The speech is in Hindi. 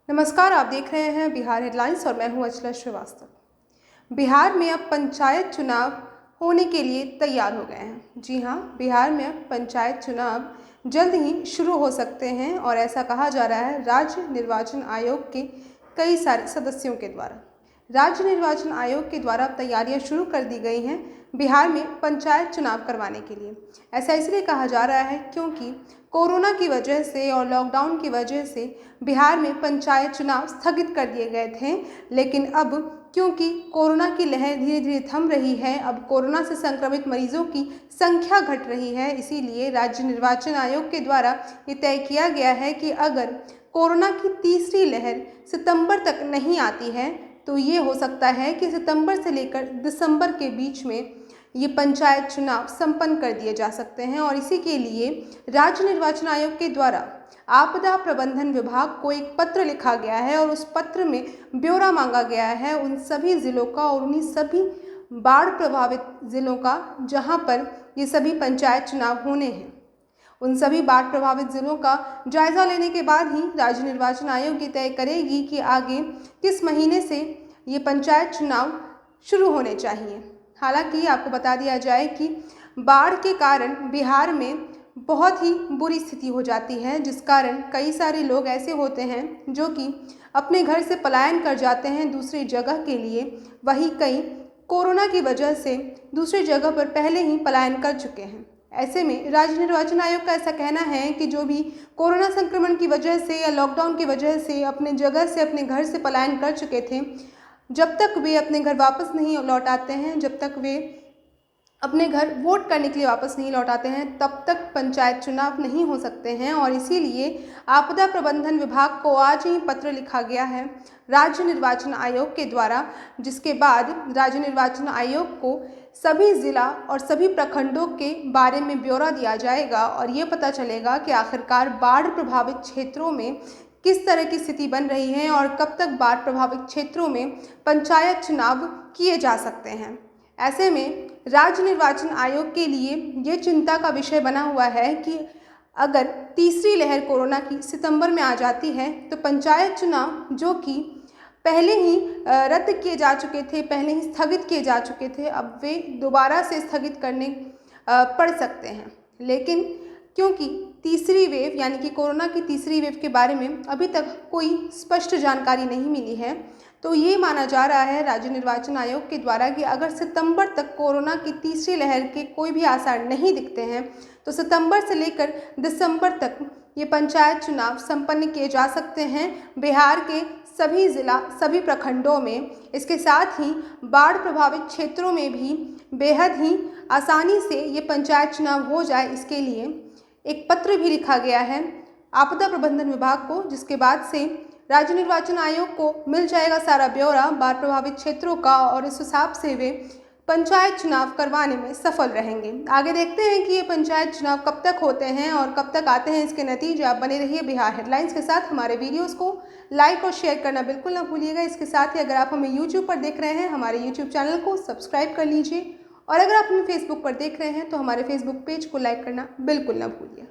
नमस्कार, आप देख रहे हैं बिहार हेडलाइंस और मैं हूं अचला श्रीवास्तव। बिहार में अब पंचायत चुनाव होने के लिए तैयार हो गए हैं। जी हां, बिहार में अब पंचायत चुनाव जल्द ही शुरू हो सकते हैं और ऐसा कहा जा रहा है राज्य निर्वाचन आयोग के कई सारे सदस्यों के द्वारा। राज्य निर्वाचन आयोग के द्वारा तैयारियां शुरू कर दी गई हैं बिहार में पंचायत चुनाव करवाने के लिए। ऐसा इसलिए कहा जा रहा है क्योंकि कोरोना की वजह से और लॉकडाउन की वजह से बिहार में पंचायत चुनाव स्थगित कर दिए गए थे, लेकिन अब क्योंकि कोरोना की लहर धीरे धीरे थम रही है, अब कोरोना से संक्रमित मरीजों की संख्या घट रही है, इसीलिए राज्य निर्वाचन आयोग के द्वारा ये तय किया गया है कि अगर कोरोना की तीसरी लहर सितंबर तक नहीं आती है तो ये हो सकता है कि सितंबर से लेकर दिसंबर के बीच में ये पंचायत चुनाव संपन्न कर दिए जा सकते हैं। और इसी के लिए राज्य निर्वाचन आयोग के द्वारा आपदा प्रबंधन विभाग को एक पत्र लिखा गया है और उस पत्र में ब्यौरा मांगा गया है उन सभी ज़िलों का और उन्हीं सभी बाढ़ प्रभावित ज़िलों का जहां पर ये सभी पंचायत चुनाव होने हैं। उन सभी बाढ़ प्रभावित ज़िलों का जायज़ा लेने के बाद ही राज्य निर्वाचन आयोग ये तय करेगी कि आगे किस महीने से ये पंचायत चुनाव शुरू होने चाहिए। हालांकि आपको बता दिया जाए कि बाढ़ के कारण बिहार में बहुत ही बुरी स्थिति हो जाती है, जिस कारण कई सारे लोग ऐसे होते हैं जो कि अपने घर से पलायन कर जाते हैं दूसरी जगह के लिए। वहीं कई कोरोना की वजह से दूसरी जगह पर पहले ही पलायन कर चुके हैं। ऐसे में राज्य निर्वाचन आयोग का ऐसा कहना है कि जो भी कोरोना संक्रमण की वजह से या लॉकडाउन की वजह से अपने जगह से अपने घर से पलायन कर चुके थे, जब तक वे अपने घर वापस नहीं लौट आते हैं, जब तक वे अपने घर वोट करने के लिए वापस नहीं लौट आते हैं, तब तक पंचायत चुनाव नहीं हो सकते हैं। और इसीलिए आपदा प्रबंधन विभाग को आज ही पत्र लिखा गया है राज्य निर्वाचन आयोग के द्वारा, जिसके बाद राज्य निर्वाचन आयोग को सभी ज़िला और सभी प्रखंडों के बारे में ब्यौरा दिया जाएगा और ये पता चलेगा कि आखिरकार बाढ़ प्रभावित क्षेत्रों में किस तरह की स्थिति बन रही है और कब तक बाढ़ प्रभावित क्षेत्रों में पंचायत चुनाव किए जा सकते हैं। ऐसे में राज्य निर्वाचन आयोग के लिए ये चिंता का विषय बना हुआ है कि अगर तीसरी लहर कोरोना की सितंबर में आ जाती है तो पंचायत चुनाव जो कि पहले ही रद्द किए जा चुके थे, पहले ही स्थगित किए जा चुके थे, अब वे दोबारा से स्थगित करने पड़ सकते हैं। लेकिन क्योंकि तीसरी वेव यानी कि कोरोना की तीसरी वेव के बारे में अभी तक कोई स्पष्ट जानकारी नहीं मिली है, तो ये माना जा रहा है राज्य निर्वाचन आयोग के द्वारा कि अगर सितंबर तक कोरोना की तीसरी लहर के कोई भी आसार नहीं दिखते हैं तो सितंबर से लेकर दिसंबर तक ये पंचायत चुनाव संपन्न किए जा सकते हैं बिहार के सभी ज़िला, सभी प्रखंडों में। इसके साथ ही बाढ़ प्रभावित क्षेत्रों में भी बेहद ही आसानी से ये पंचायत चुनाव हो जाए, इसके लिए एक पत्र भी लिखा गया है आपदा प्रबंधन विभाग को, जिसके बाद से राज्य निर्वाचन आयोग को मिल जाएगा सारा ब्यौरा बाढ़ प्रभावित क्षेत्रों का और इस हिसाब से वे पंचायत चुनाव करवाने में सफल रहेंगे। आगे देखते हैं कि ये पंचायत चुनाव कब तक होते हैं और कब तक आते हैं इसके नतीजे। आप बने रहिए बिहार हेडलाइंस के साथ। हमारे वीडियोस को लाइक और शेयर करना बिल्कुल ना भूलिएगा। इसके साथ ही अगर आप हमें यूट्यूब पर देख रहे हैं, हमारे यूट्यूब चैनल को सब्सक्राइब कर लीजिए और अगर आप हमें फेसबुक पर देख रहे हैं तो हमारे फेसबुक पेज को लाइक करना बिल्कुल ना भूलिए।